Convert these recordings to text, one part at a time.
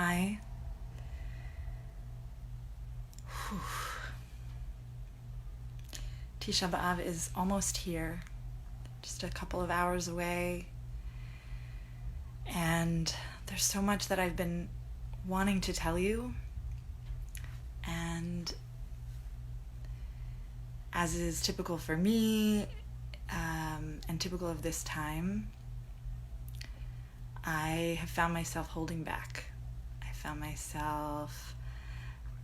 Hi. Whew. Tisha B'Av is almost here, just a couple of hours away. And there's so much that I've been wanting to tell you. And as is typical for me, and typical of this time, I have found myself holding back. I found myself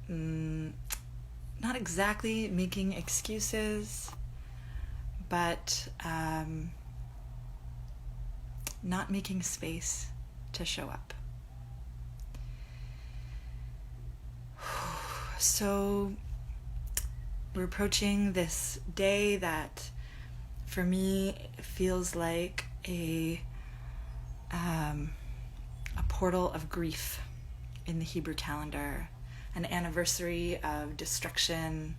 not exactly making excuses, but not making space to show up. So we're approaching this day that for me feels like a portal of grief in the Hebrew calendar, an anniversary of destruction,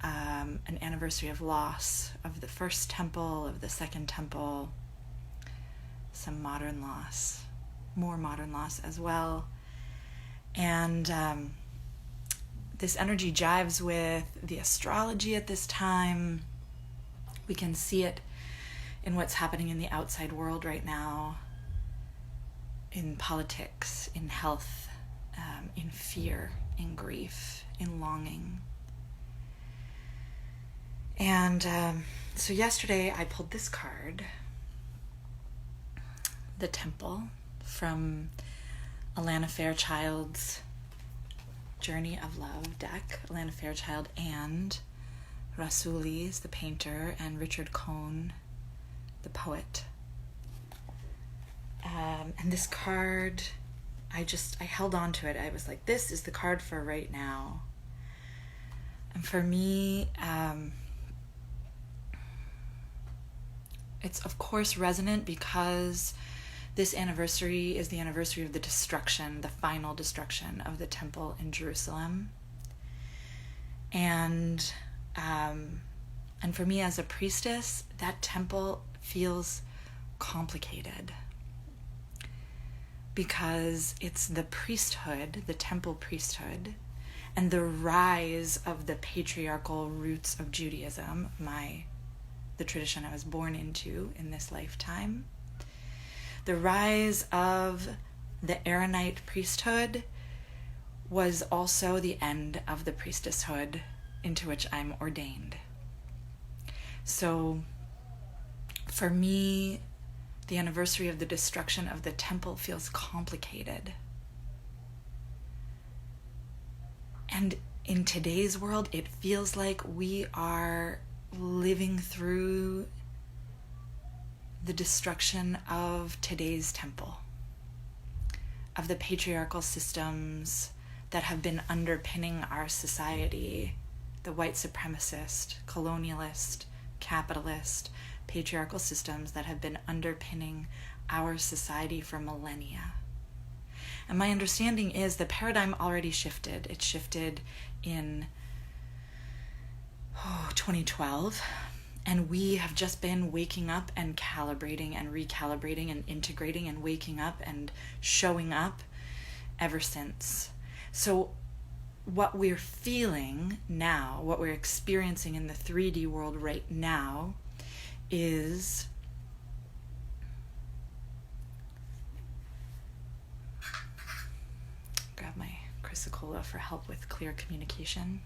an anniversary of loss of the first temple, of the second temple, some modern loss, more modern loss as well. And this energy jives with the astrology at this time. We can see it in what's happening in the outside world right now, in politics, in health, in fear, in grief, in longing. And so yesterday I pulled this card, the Temple, from Alana Fairchild's Journey of Love deck. Alana Fairchild and Rasulis, the painter, and Richard Cohn, the poet. And this card, I held on to it. I was like, this is the card for right now. And for me, it's of course resonant because this anniversary is the anniversary of the destruction, the final destruction of the temple in Jerusalem. And for me as a priestess, that temple feels complicated because it's the priesthood, the temple priesthood, and the rise of the patriarchal roots of Judaism, the tradition I was born into in this lifetime. The rise of the Aaronite priesthood was also the end of the priestesshood into which I'm ordained. So for me, the anniversary of the destruction of the temple feels complicated. And in today's world, it feels like we are living through the destruction of today's temple, of the patriarchal systems that have been underpinning our society, the white supremacist, colonialist, capitalist, patriarchal systems that have been underpinning our society for millennia. And my understanding is the paradigm already shifted. It shifted in 2012. And we have just been waking up and calibrating and recalibrating and integrating and waking up and showing up ever since. So what we're feeling now, what we're experiencing in the 3D world right now is grab my chrysocolla for help with clear communication,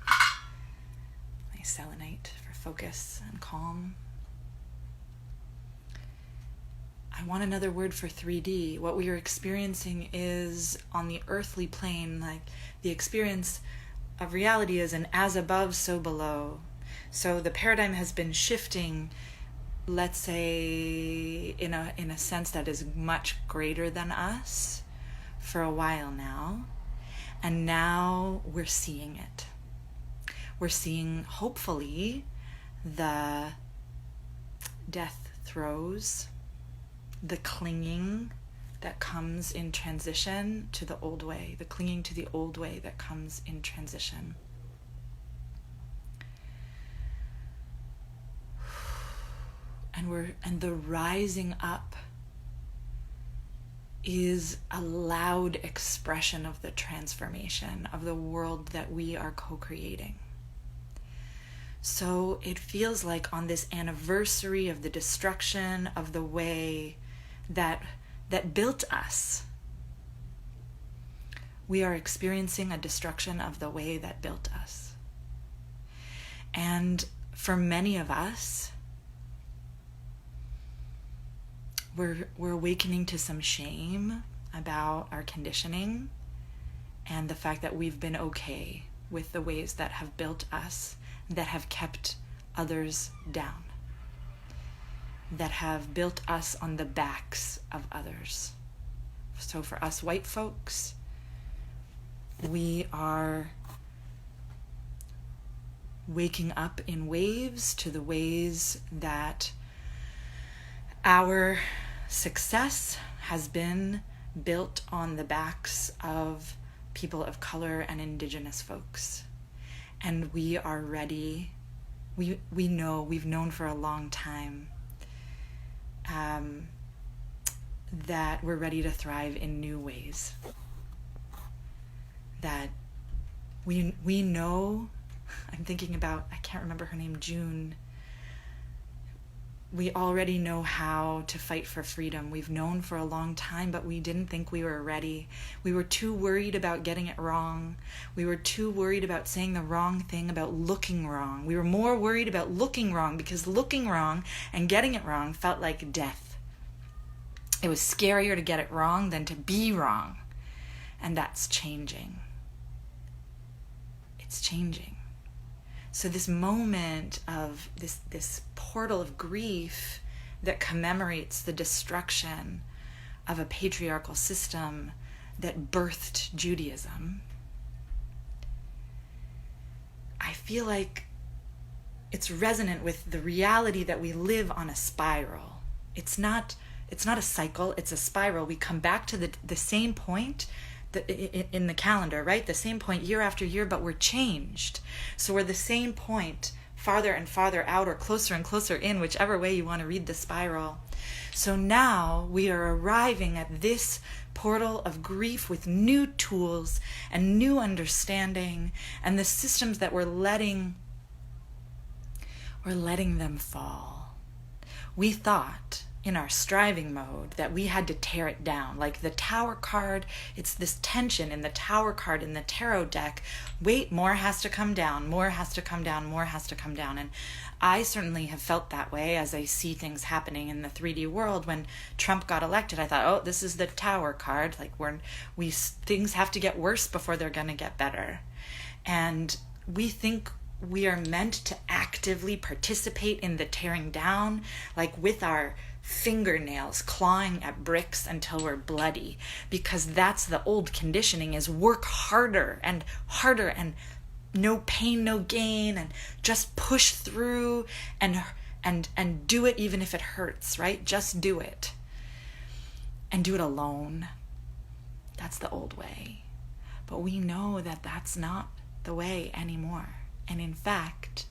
my selenite for focus and calm. I want another word for 3D. What we are experiencing is on the earthly plane, like the experience of reality is an as above, so below. So the paradigm has been shifting, let's say, in a sense that is much greater than us for a while now. And now we're seeing it. We're seeing, hopefully, the death throes, the clinging that comes in transition to the old way, the clinging to the old way that comes in transition. And the rising up is a loud expression of the transformation of the world that we are co-creating. So it feels like on this anniversary of the destruction of the way that built us, we are experiencing a destruction of the way that built us. And for many of us, we're awakening to some shame about our conditioning and the fact that we've been okay with the ways that have built us, that have kept others down, that have built us on the backs of others. So for us white folks, we are waking up in waves to the ways that our success has been built on the backs of people of color and indigenous folks. And we are ready. We know, we've known for a long time that we're ready to thrive in new ways. That we know, I'm thinking about, I can't remember her name, June. We already know how to fight for freedom. We've known for a long time, but we didn't think we were ready. We were too worried about getting it wrong. We were too worried about saying the wrong thing, about looking wrong. We were more worried about looking wrong because looking wrong and getting it wrong felt like death. It was scarier to get it wrong than to be wrong. And that's changing. It's changing. So this moment of this portal of grief that commemorates the destruction of a patriarchal system that birthed Judaism, I feel like it's resonant with the reality that we live on a spiral. It's not a cycle, it's a spiral. We come back to the same point in the calendar, right? The same point year after year, but we're changed. So we're the same point farther and farther out, or closer and closer in, whichever way you want to read the spiral. So now we are arriving at this portal of grief with new tools and new understanding, and the systems that we're letting them fall. We thought in our striving mode that we had to tear it down. Like the Tower card, it's this tension in the Tower card in the tarot deck. Wait, more has to come down, more has to come down, more has to come down. And I certainly have felt that way as I see things happening in the 3D world. When Trump got elected, I thought, oh, this is the Tower card. Like things have to get worse before they're going to get better. And we think we are meant to actively participate in the tearing down, like with our fingernails clawing at bricks until we're bloody, because that's the old conditioning, is work harder and no pain, no gain, and just push through and do it even if it hurts, right? Just do it. And do it alone. That's the old way. But we know that that's not the way anymore. And in fact,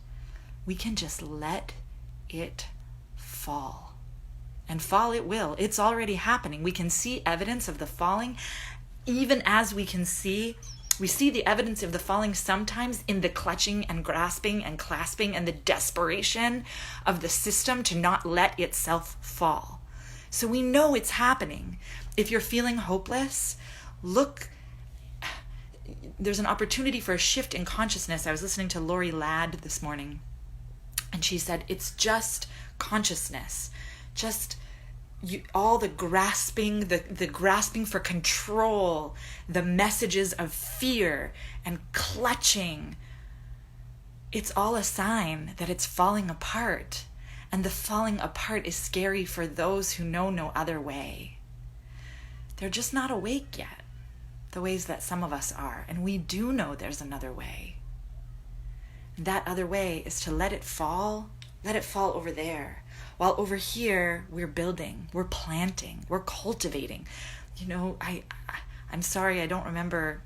we can just let it fall. And fall it will. It's already happening. We can see evidence of the falling, even as we see the evidence of the falling sometimes in the clutching and grasping and clasping and the desperation of the system to not let itself fall. So we know it's happening. If you're feeling hopeless, look, there's an opportunity for a shift in consciousness. I was listening to Lori Ladd this morning, and she said, it's just consciousness. Just all the grasping, the grasping for control, the messages of fear and clutching. It's all a sign that it's falling apart. And the falling apart is scary for those who know no other way. They're just not awake yet, the ways that some of us are. And we do know there's another way. That other way is to let it fall over there. While over here, we're building, we're planting, we're cultivating. You know, I'm sorry, I don't remember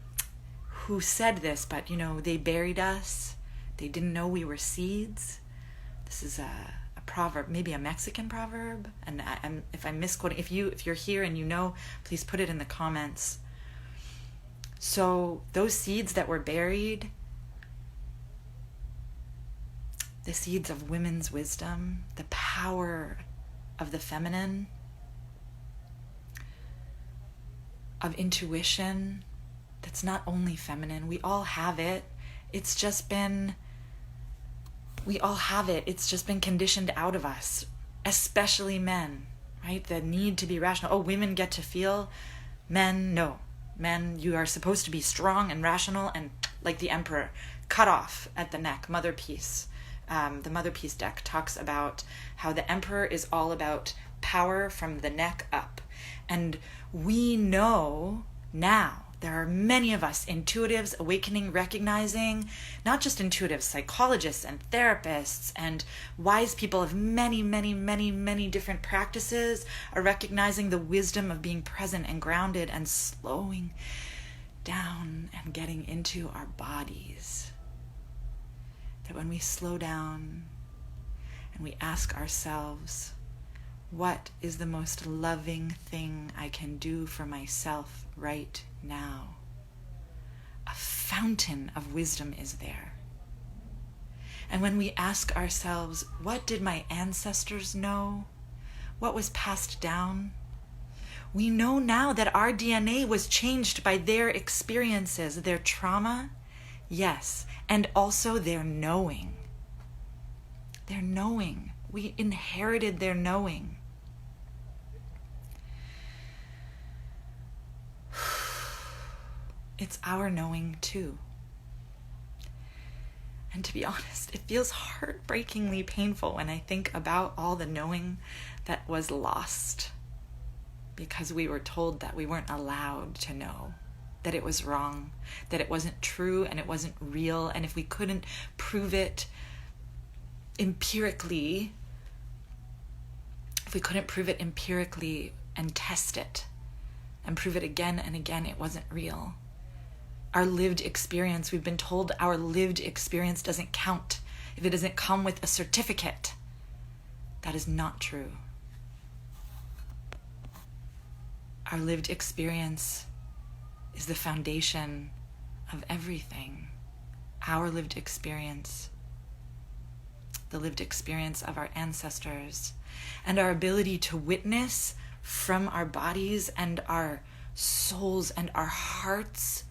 who said this, but, you know, they buried us. They didn't know we were seeds. This is a proverb, maybe a Mexican proverb, and if I'm misquoting, if you're here and you know, please put it in the comments. So those seeds that were buried, the seeds of women's wisdom, the power of the feminine, of intuition, that's not only feminine, we all have it. We all have it. It's just been conditioned out of us, especially men, right? The need to be rational. Oh, women get to feel. Men, no. Men, you are supposed to be strong and rational and like the emperor, cut off at the neck, mother piece. The mother piece deck talks about how the emperor is all about power from the neck up. And we know now, there are many of us intuitives, awakening, recognizing, not just intuitives, psychologists and therapists and wise people of many, many, many, many different practices are recognizing the wisdom of being present and grounded and slowing down and getting into our bodies. That when we slow down and we ask ourselves, what is the most loving thing I can do for myself right now? A fountain of wisdom is there. And when we ask ourselves, what did my ancestors know? What was passed down? We know now that our DNA was changed by their experiences, their trauma, yes, and also their knowing. Their knowing. We inherited their knowing. It's our knowing too. And to be honest, it feels heartbreakingly painful when I think about all the knowing that was lost because we were told that we weren't allowed to know, that it was wrong, that it wasn't true and it wasn't real. And if we couldn't prove it empirically, and test it and prove it again and again, it wasn't real. Our lived experience, we've been told our lived experience doesn't count if it doesn't come with a certificate. That is not true. Our lived experience is the foundation of everything. Our lived experience, the lived experience of our ancestors, and our ability to witness from our bodies and our souls and our hearts,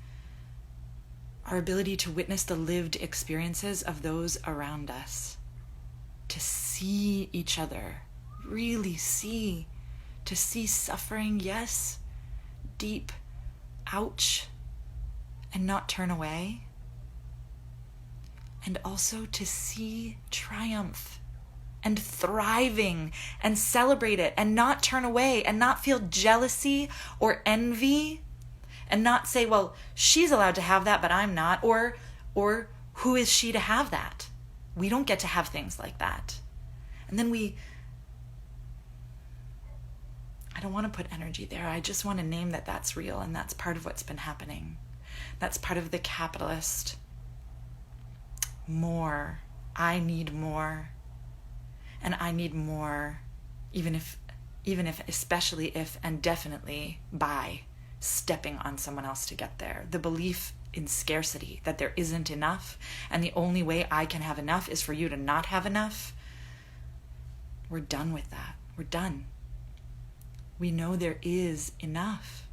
our ability to witness the lived experiences of those around us, to see each other, really see, to see suffering, yes, deep, ouch, and not turn away, and also to see triumph and thriving and celebrate it and not turn away and not feel jealousy or envy and not say, well, she's allowed to have that, but I'm not, or who is she to have that? We don't get to have things like that. And then I don't want to put energy there. I just want to name that that's real, and that's part of what's been happening. That's part of the capitalist. More. I need more. And I need more, even if, especially if, and definitely by stepping on someone else to get there. The belief in scarcity, that there isn't enough, and the only way I can have enough is for you to not have enough. We're done with that. We're done. We know there is enough.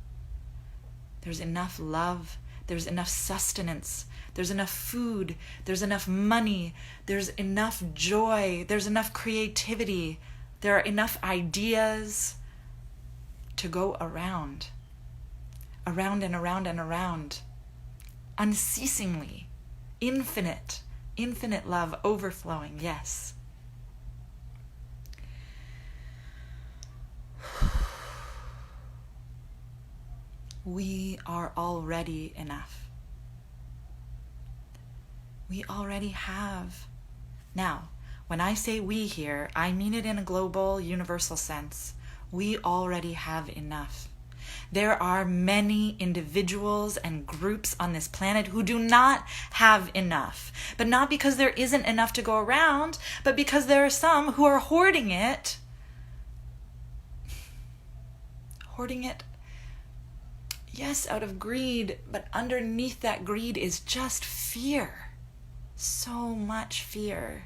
There's enough love. There's enough sustenance. There's enough food. There's enough money. There's enough joy. There's enough creativity. There are enough ideas to go around and around and around, unceasingly, infinite love overflowing, yes. We are already enough. We already have. Now, when I say we here, I mean it in a global, universal sense. We already have enough. There are many individuals and groups on this planet who do not have enough. But not because there isn't enough to go around, but because there are some who are hoarding it. Hoarding it, yes, out of greed, but underneath that greed is just fear. So much fear.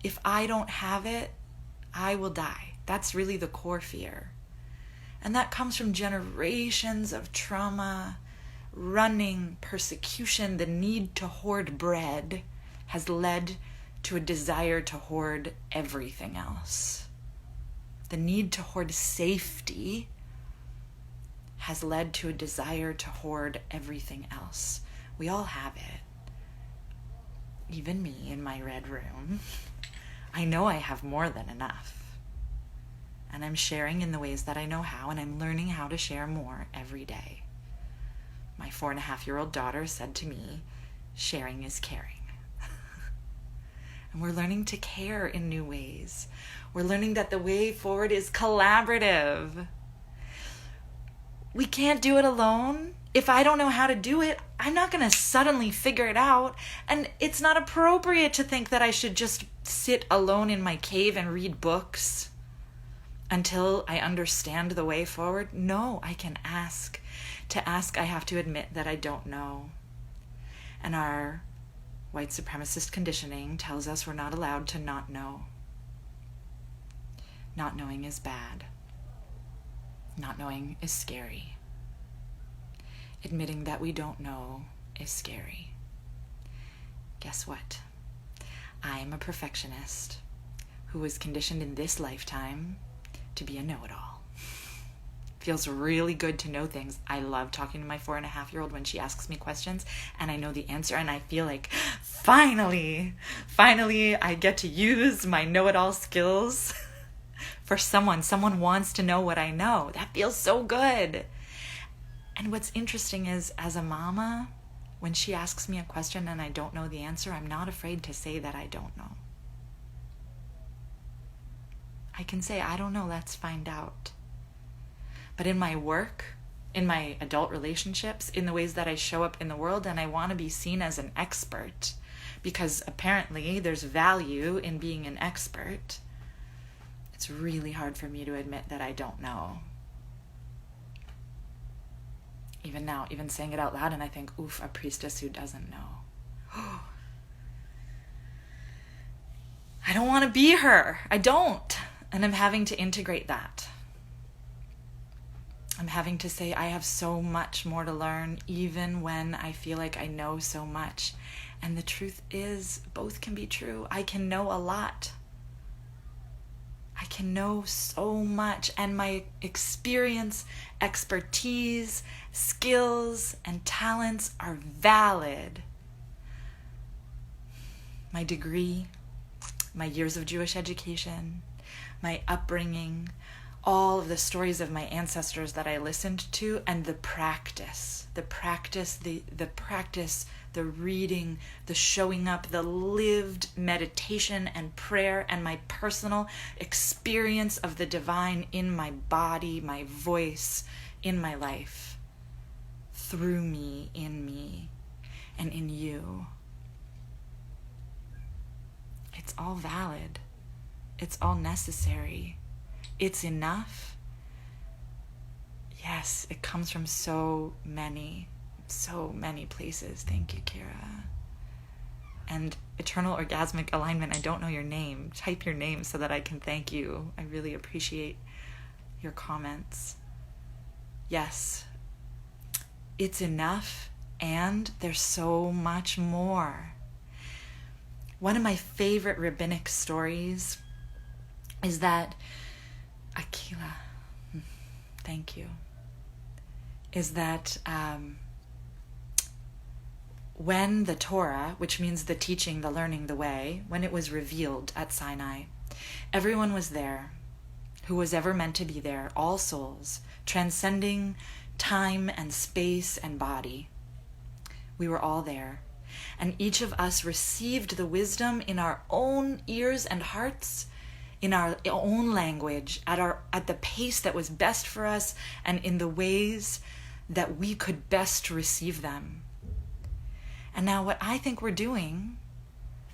If I don't have it, I will die. That's really the core fear. And that comes from generations of trauma, running, persecution. The need to hoard bread has led to a desire to hoard everything else. The need to hoard safety has led to a desire to hoard everything else. We all have it. Even me in my red room. I know I have more than enough. And I'm sharing in the ways that I know how, and I'm learning how to share more every day. My 4.5-year-old daughter said to me, sharing is caring. And we're learning to care in new ways. We're learning that the way forward is collaborative. We can't do it alone. If I don't know how to do it, I'm not going to suddenly figure it out. And it's not appropriate to think that I should just sit alone in my cave and read books until I understand the way forward. No, I can ask. To ask, I have to admit that I don't know. And our white supremacist conditioning tells us we're not allowed to not know. Not knowing is bad. Not knowing is scary. Admitting that we don't know is scary. Guess what? I am a perfectionist who was conditioned in this lifetime to be a know-it-all. Feels really good to know things. I love talking to my 4.5-year-old when she asks me questions and I know the answer, and I feel like finally I get to use my know-it-all skills for someone. Someone wants to know what I know. That feels so good. And what's interesting is, as a mama, when she asks me a question and I don't know the answer, I'm not afraid to say that I don't know. I can say, I don't know, let's find out. But in my work, in my adult relationships, in the ways that I show up in the world, and I want to be seen as an expert, because apparently there's value in being an expert, it's really hard for me to admit that I don't know. Even now, even saying it out loud, and I think, oof, a priestess who doesn't know. I don't want to be her. I don't. And I'm having to integrate that. I'm having to say I have so much more to learn, even when I feel like I know so much. And the truth is, both can be true. I can know a lot. I can know so much, and my experience, expertise, skills, and talents are valid. My degree, my years of Jewish education, my upbringing, all of the stories of my ancestors that I listened to, and the practice, the reading, the showing up, the lived meditation and prayer, and my personal experience of the divine in my body, my voice, in my life, through me, and in you. It's all valid. It's all necessary. It's enough. Yes, it comes from so many places. Thank you, Kira. And eternal orgasmic alignment, I don't know your name. Type your name so that I can thank you. I really appreciate your comments. Yes, it's enough, and there's so much more. One of my favorite rabbinic stories is that Akila, thank you, is that when the Torah, which means the teaching, the learning, the way, when it was revealed at Sinai, everyone was there who was ever meant to be there, all souls, transcending time and space and body. We were all there. And each of us received the wisdom in our own ears and hearts in our own language, at the pace that was best for us, and in the ways that we could best receive them. And now what I think we're doing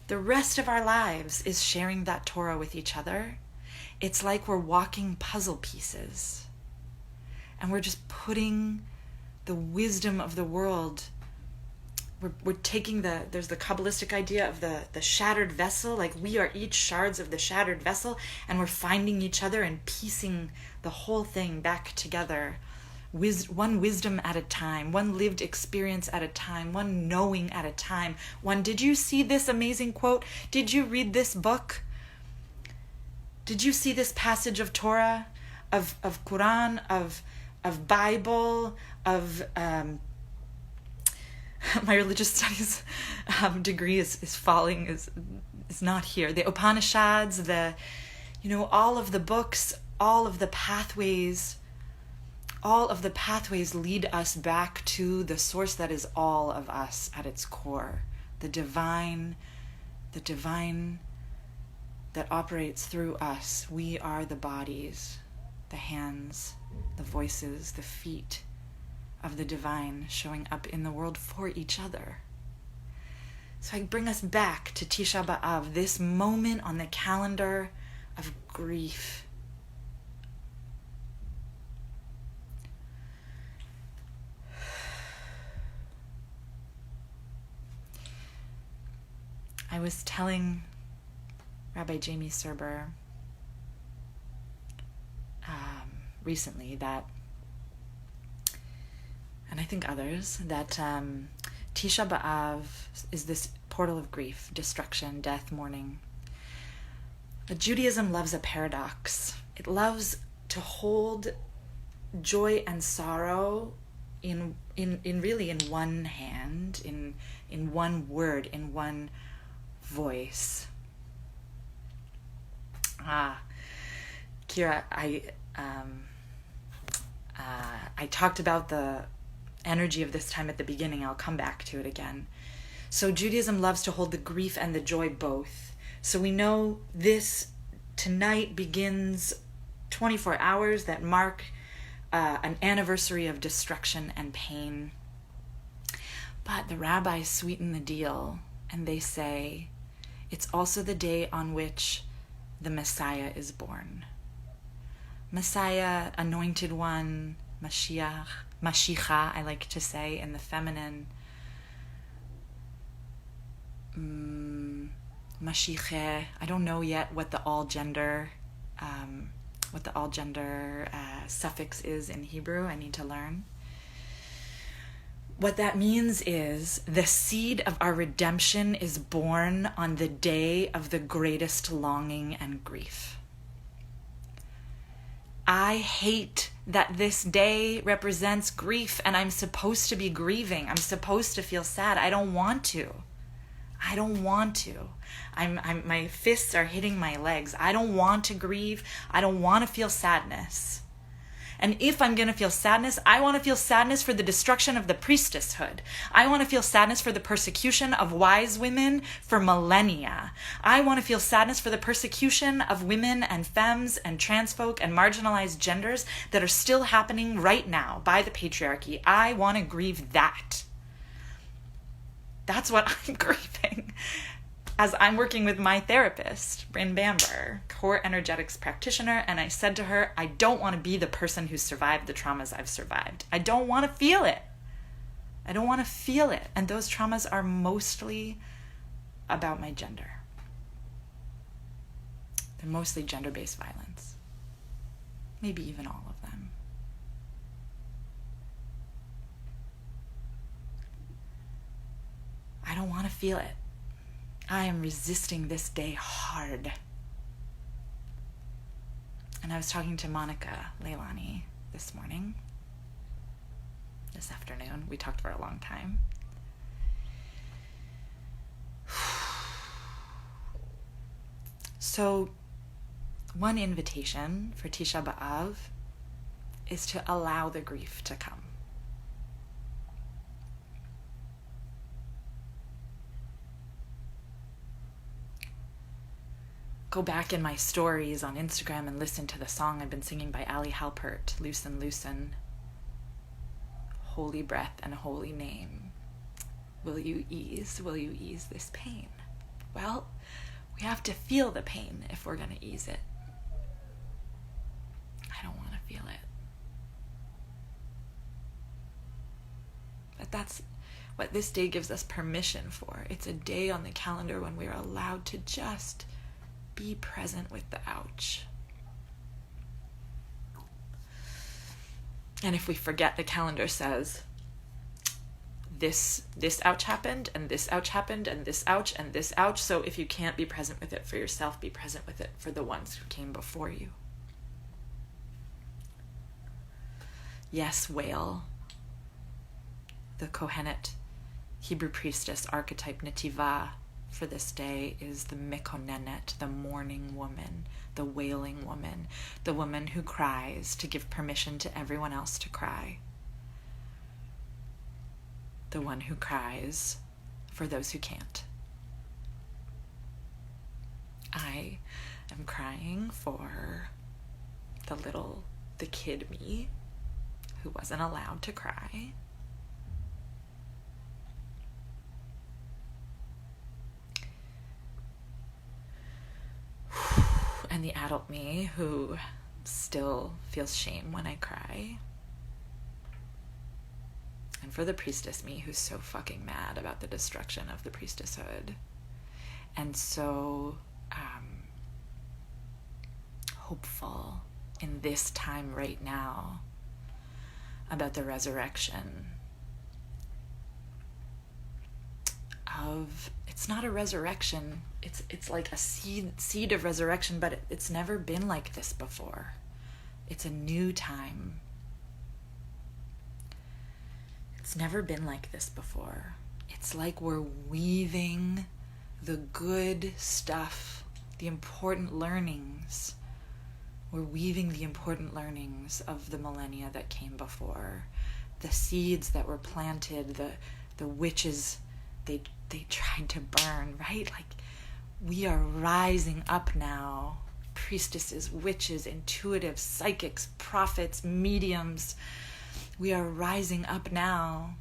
the rest of our lives is sharing that Torah with each other. It's like we're walking puzzle pieces, and we're just putting the wisdom of the world. We're taking there's the Kabbalistic idea of the shattered vessel, like we are each shards of the shattered vessel, and we're finding each other and piecing the whole thing back together, one wisdom at a time, one lived experience at a time, one knowing at a time. Did you see this amazing quote? Did you read this book? Did you see this passage of Torah, of Quran, of Bible, of my religious studies degree is falling, is not here. The Upanishads, all of the books, all of the pathways lead us back to the source that is all of us at its core, the divine that operates through us. We are the bodies, the hands, the voices, the feet of the divine showing up in the world for each other. So I bring us back to Tisha B'Av, this moment on the calendar of grief. I was telling Rabbi Jamie Serber recently that, and I think others, that Tisha B'Av is this portal of grief, destruction, death, mourning. But Judaism loves a paradox. It loves to hold joy and sorrow in one hand, in one word, in one voice. Kira, I talked about the energy of this time at the beginning. I'll come back to it again. So Judaism loves to hold the grief and the joy both. So we know this tonight begins 24 hours that mark an anniversary of destruction and pain. But the rabbis sweeten the deal, and they say it's also the day on which the Messiah is born. Messiah, anointed one, Mashiach, Mashicha, I like to say in the feminine. Mashiche, I don't know yet what the all gender suffix is in Hebrew. I need to learn. What that means is the seed of our redemption is born on the day of the greatest longing and grief. I hate that this day represents grief and I'm supposed to be grieving. I'm supposed to feel sad. I don't want to. My fists are hitting my legs. I don't want to grieve. I don't want to feel sadness. And if I'm going to feel sadness, I want to feel sadness for the destruction of the priestesshood. I want to feel sadness for the persecution of wise women for millennia. I want to feel sadness for the persecution of women and femmes and trans folk and marginalized genders that are still happening right now by the patriarchy. I want to grieve that. That's what I'm grieving. As I'm working with my therapist, Bryn Bamber, core energetics practitioner, and I said to her, I don't want to be the person who survived the traumas I've survived. I don't want to feel it. And those traumas are mostly about my gender. They're mostly gender-based violence. Maybe even all of them. I don't want to feel it. I am resisting this day hard. And I was talking to Monica Leilani this afternoon. We talked for a long time. So, one invitation for Tisha B'Av is to allow the grief to come. go back in my stories on Instagram and listen to the song I've been singing by Ali Halpert, Loosen, Loosen. Holy breath and holy name. Will you ease this pain? Well, we have to feel the pain if we're going to ease it. I don't want to feel it. But that's what this day gives us permission for. It's a day on the calendar when we're allowed to just be present with the ouch. And if we forget, the calendar says, this ouch happened, and this ouch happened, and this ouch, and this ouch. So if you can't be present with it for yourself, be present with it for the ones who came before you. Yes, whale. The Kohenet Hebrew priestess archetype Netivah for this day is the Mekonenet, the mourning woman, the wailing woman, the woman who cries to give permission to everyone else to cry. The one who cries for those who can't. I am crying for the kid me who wasn't allowed to cry. And the adult me who still feels shame when I cry. And for the priestess me who's so fucking mad about the destruction of the priestesshood. And so hopeful in this time right now about the resurrection of, it's not a resurrection, it's like a seed of resurrection, but it's never been like this before. It's a new time. It's never been like this before. It's like we're weaving the good stuff, the important learnings. We're weaving the important learnings of the millennia that came before. The seeds that were planted, the witches they tried to burn, right? Like, we are rising up now. Priestesses, witches, intuitives, psychics, prophets, mediums. We are rising up now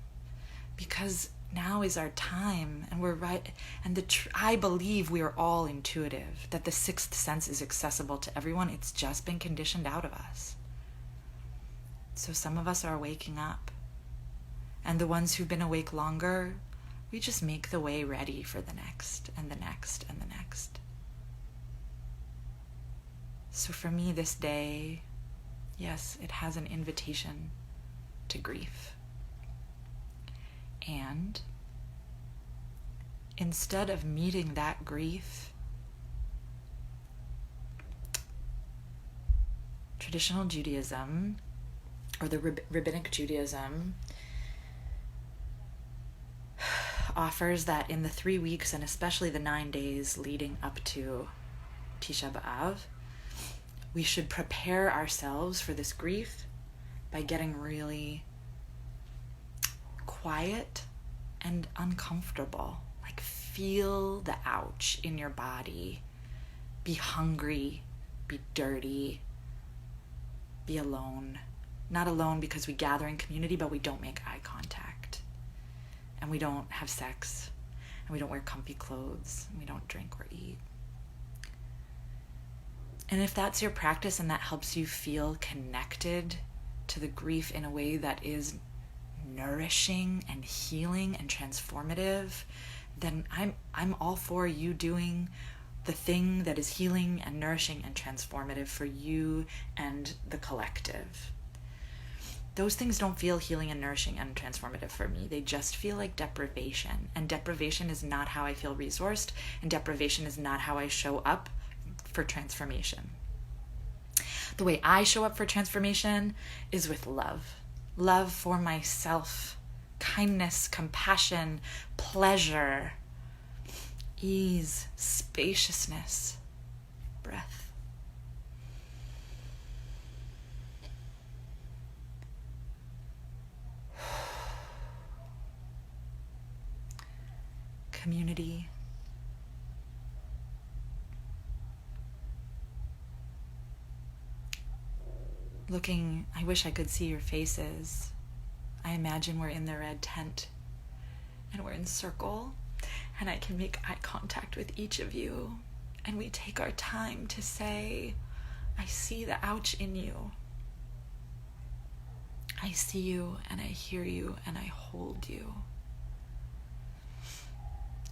because now is our time, and we're right. And I believe we are all intuitive, that the sixth sense is accessible to everyone. It's just been conditioned out of us. So some of us are waking up, and the ones who've been awake longer, we just make the way ready for the next and the next and the next. So for me this day, yes, it has an invitation to grief. And instead of meeting that grief, traditional Judaism, or the rabbinic Judaism, offers that in the 3 weeks, and especially the 9 days leading up to Tisha B'Av, we should prepare ourselves for this grief by getting really quiet and uncomfortable. Like, feel the ouch in your body. Be hungry, be dirty, be alone. Not alone because we gather in community, but we don't make eye contact. And we don't have sex, and we don't wear comfy clothes, and we don't drink or eat. And if that's your practice and that helps you feel connected to the grief in a way that is nourishing and healing and transformative, then I'm all for you doing the thing that is healing and nourishing and transformative for you and the collective. Those things don't feel healing and nourishing and transformative for me. They just feel like deprivation. And deprivation is not how I feel resourced. And deprivation is not how I show up for transformation. The way I show up for transformation is with love. Love for myself. Kindness, compassion, pleasure, ease, spaciousness, breath. Community, looking, I wish I could see your faces. I imagine we're in the red tent and we're in circle, and I can make eye contact with each of you, and we take our time to say, I see the ouch in you. I see you and I hear you and I hold you.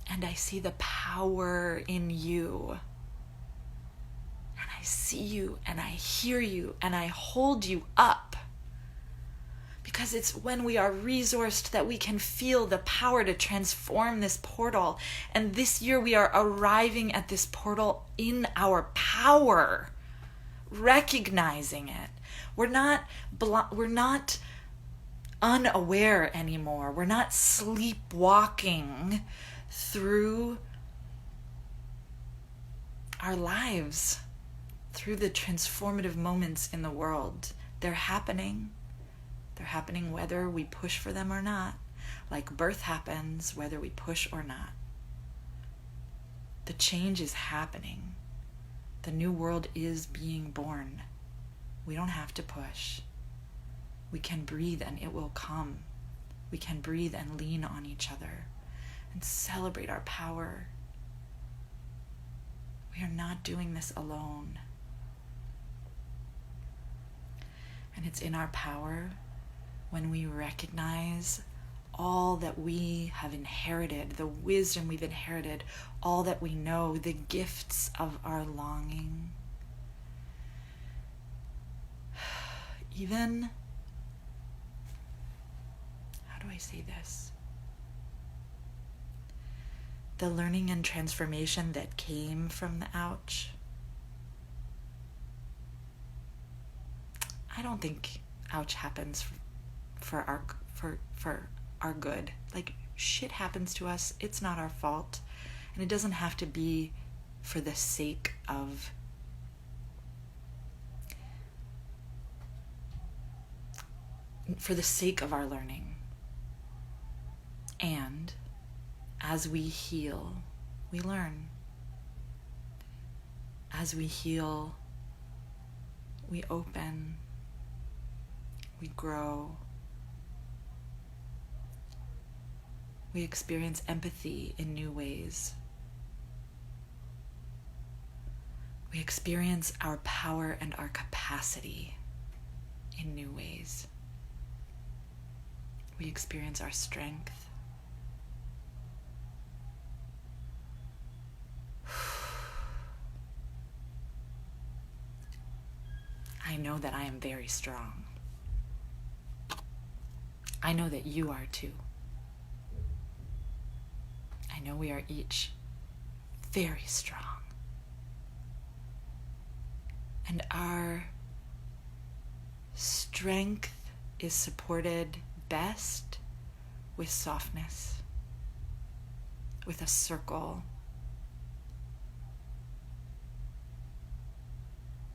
And I see the power in you. And I see you and I hear you and I hold you up. Because it's when we are resourced that we can feel the power to transform this portal. And this year we are arriving at this portal in our power, recognizing it. We're not unaware anymore. We're not sleepwalking through our lives, through the transformative moments in the world. They're happening. They're happening whether we push for them or not. Like birth happens whether we push or not. The change is happening. The new world is being born. We don't have to push. We can breathe and it will come. We can breathe and lean on each other and celebrate our power. We are not doing this alone. And it's in our power when we recognize all that we have inherited, the wisdom we've inherited, all that we know, the gifts of our longing. Even, how do I say this? The learning and transformation that came from the ouch. I don't think ouch happens for our good. Like, shit happens to us. It's not our fault. And it doesn't have to be for the sake of our learning. And as we heal, we learn. As we heal, we open, we grow. We experience empathy in new ways. We experience our power and our capacity in new ways. We experience our strength. I know that I am very strong. I know that you are too. I know we are each very strong. And our strength is supported best with softness, with a circle,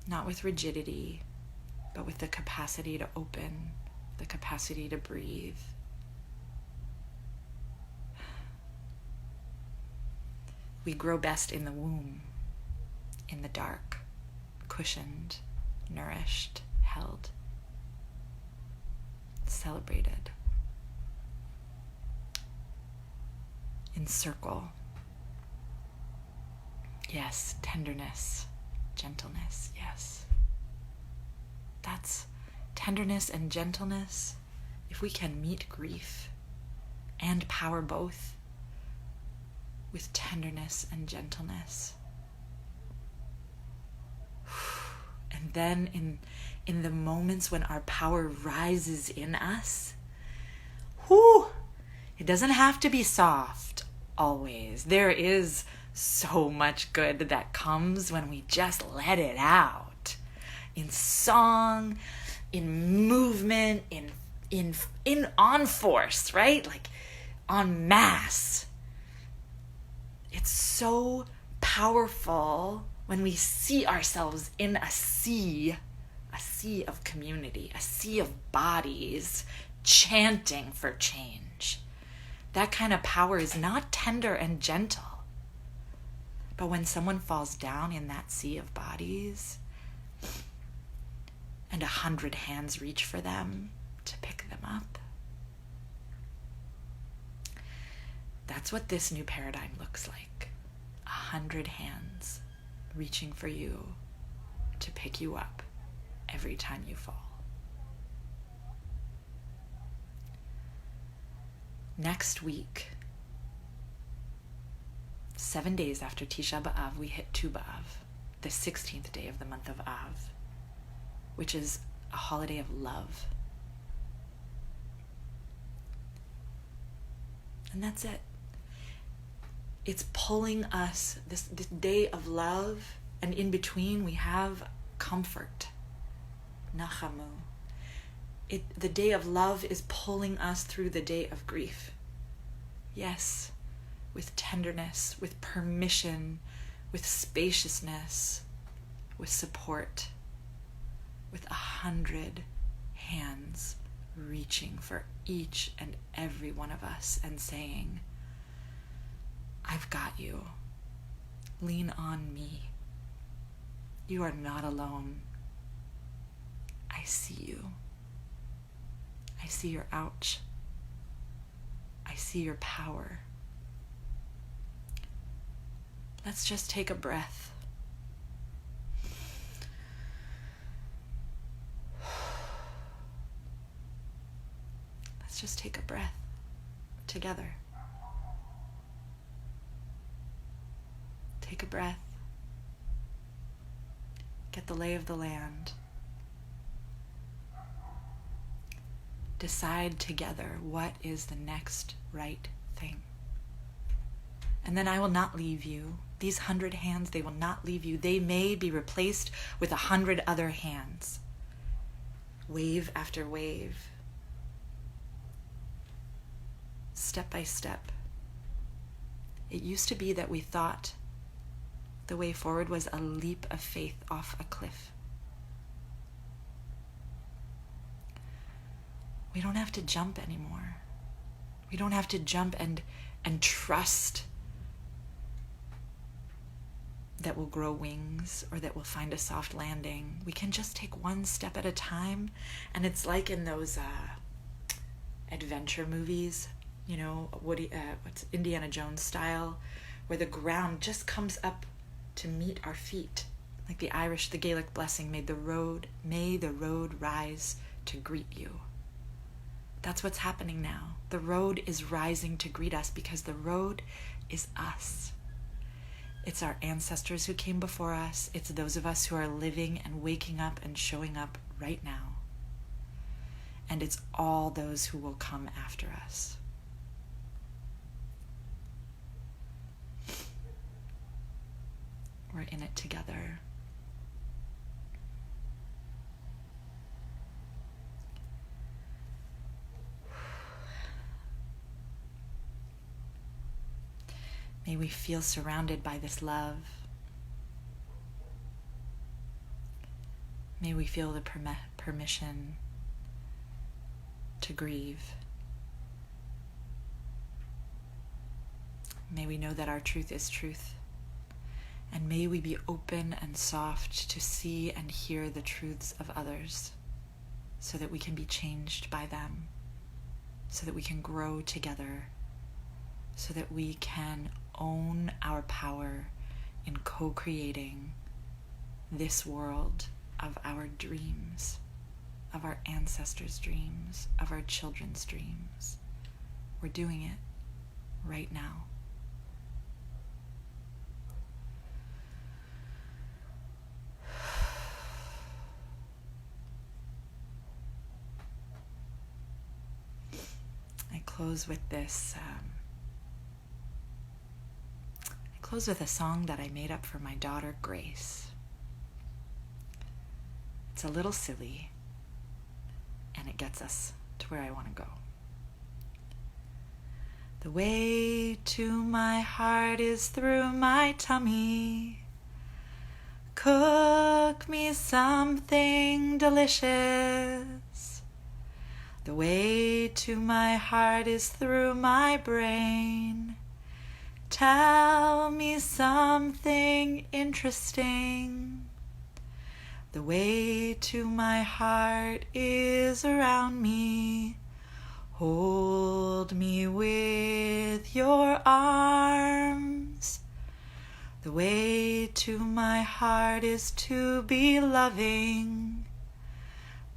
not with rigidity, but with the capacity to open, the capacity to breathe. We grow best in the womb, in the dark, cushioned, nourished, held, celebrated, in circle. Yes, tenderness, gentleness, yes. That's tenderness and gentleness. If we can meet grief and power both with tenderness and gentleness. And then in the moments when our power rises in us, it doesn't have to be soft always. There is so much good that comes when we just let it out. In song, in movement, in on force, right? Like en masse. It's so powerful when we see ourselves in a sea of community, a sea of bodies chanting for change. That kind of power is not tender and gentle. But when someone falls down in that sea of bodies, and 100 hands reach for them to pick them up. That's what this new paradigm looks like. 100 hands reaching for you to pick you up every time you fall. Next week, 7 days after Tisha B'Av, we hit Tu B'Av, the 16th day of the month of Av, which is a holiday of love. And that's it. It's pulling us, this day of love, and in between we have comfort, nachamu. The day of love is pulling us through the day of grief. Yes, with tenderness, with permission, with spaciousness, with support, with 100 hands reaching for each and every one of us and saying, I've got you. Lean on me. You are not alone. I see you. I see your ouch. I see your power. Let's just take a breath. Let's just take a breath together. Take a breath. Get the lay of the land. Decide together what is the next right thing. And then I will not leave you. These 100 hands, they will not leave you. They may be replaced with 100 other hands. Wave after wave. Step by step. It used to be that we thought the way forward was a leap of faith off a cliff. We don't have to jump anymore. We don't have to jump and trust that we'll grow wings or that we'll find a soft landing. We can just take one step at a time. And it's like in those adventure movies, you know, what's Indiana Jones style, where the ground just comes up to meet our feet. Like the Gaelic blessing, may the road rise to greet you. That's what's happening now. The road is rising to greet us because the road is us. It's our ancestors who came before us. It's those of us who are living and waking up and showing up right now. And it's all those who will come after us. We're in it together. May we feel surrounded by this love. May we feel the permission to grieve. May we know that our truth is truth. And may we be open and soft to see and hear the truths of others so that we can be changed by them, so that we can grow together, so that we can own our power in co-creating this world of our dreams, of our ancestors' dreams, of our children's dreams. We're doing it right now. I close with this. Close with a song that I made up for my daughter, Grace. It's a little silly, and it gets us to where I want to go. The way to my heart is through my tummy. Cook me something delicious. The way to my heart is through my brain. Tell me something interesting. The way to my heart is around me. Hold me with your arms. The way to my heart is to be loving.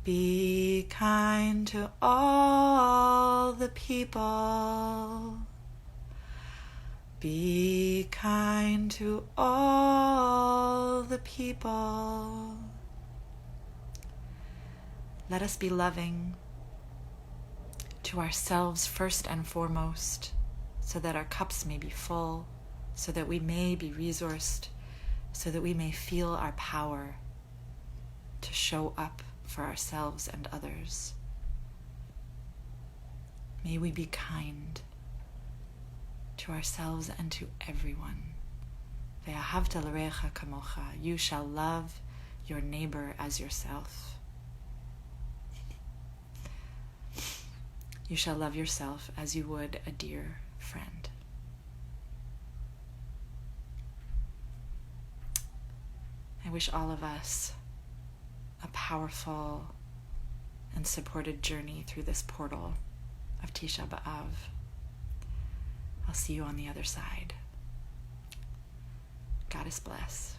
Be kind to all the people. Be kind to all the people. Let us be loving to ourselves first and foremost, so that our cups may be full, so that we may be resourced, so that we may feel our power to show up for ourselves and others. May we be kind to ourselves and to everyone. Ve'ahavta l'recha kamocha. You shall love your neighbor as yourself. You shall love yourself as you would a dear friend. I wish all of us a powerful and supported journey through this portal of Tisha B'Av. I'll see you on the other side. Goddess bless.